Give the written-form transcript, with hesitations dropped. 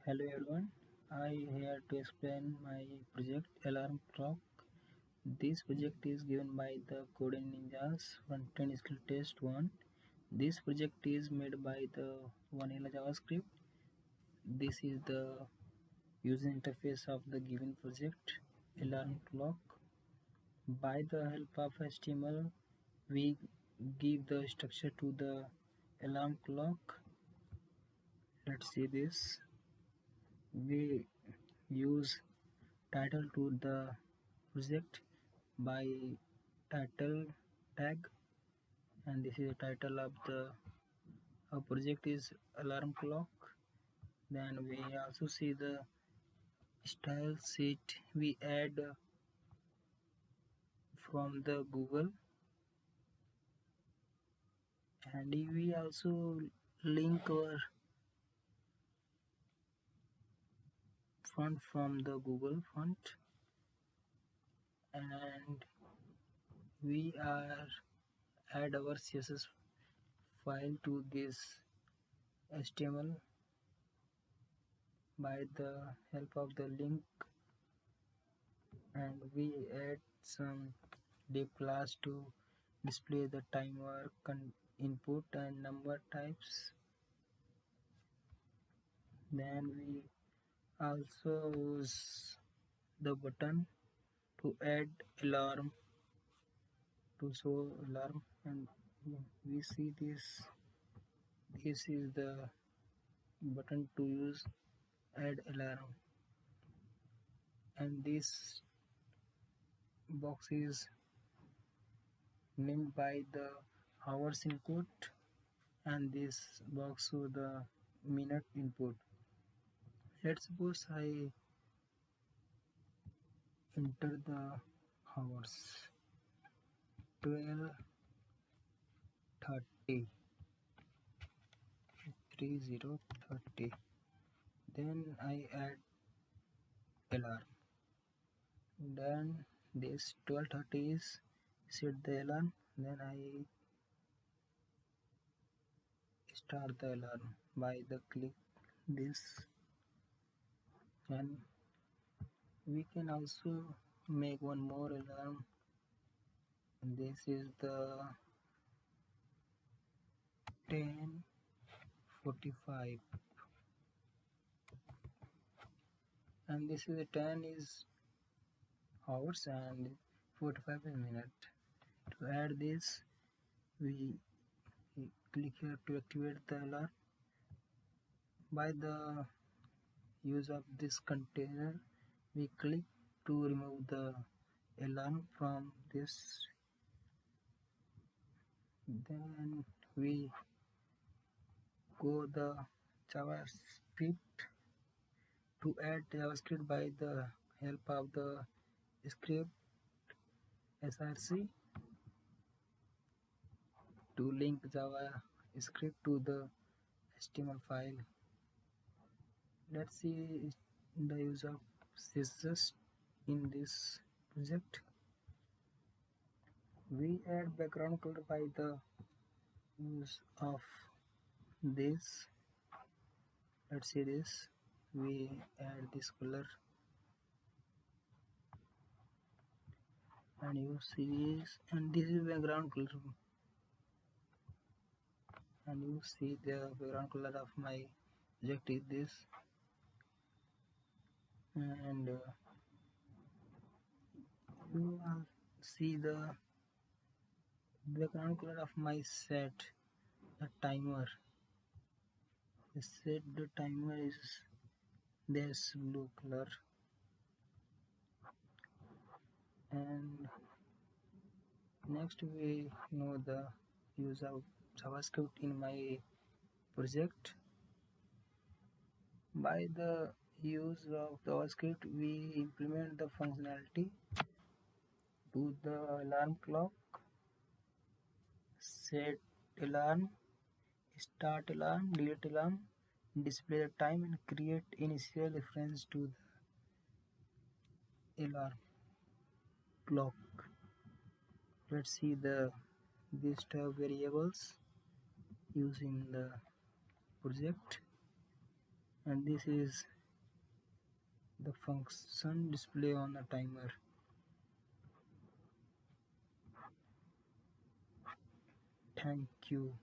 Hello everyone, I here to explain my project Alarm Clock. This project is given by the Coding Ninjas Front-End Skill Test 1. This project is made by the Vanilla JavaScript. This is the user interface of the given project Alarm Clock. By the help of HTML, we give the structure to the alarm clock. Let's see this. We use title to the project by title tag, and this is the title of the our project is alarm clock. Then we also see the style sheet we add from the Google, and we also link our font from the Google font, and we are add our CSS file to this HTML by the help of the link, and we add some div class to display the timer input and number types. Then we also use the button to add alarm to show alarm, and we see this is the button to use add alarm, and this box is named by the hours input, and this box show the minute input. Let's suppose I enter the hours 12:30, 30:30. Then I add alarm. Then this 12:30 is set the alarm. Then I start the alarm by the click this, and we can also make one more alarm. This is the 10:45, and this is the 10 is hours and 45 is minute. To add this, we click here to activate the alarm. By the use of this container, we click to remove the alarm from this. Then we go the JavaScript to add JavaScript by the help of the script src to link JavaScript to the HTML file. Let's see the use of CSS in this project. We add background color by the use of this. Let's see this. We add this color, and you see this, and this is background color, and you see the background color of my project is this, and you will see the background color of my set the timer. Set the timer is this blue color, and next we know the use of JavaScript in my project. By the use of JavaScript, we implement the functionality to the alarm clock, set alarm, start alarm, delete alarm, display the time, and create initial reference to the alarm clock. Let's see the these two variables using the project, and this is the function display on the timer. Thank you.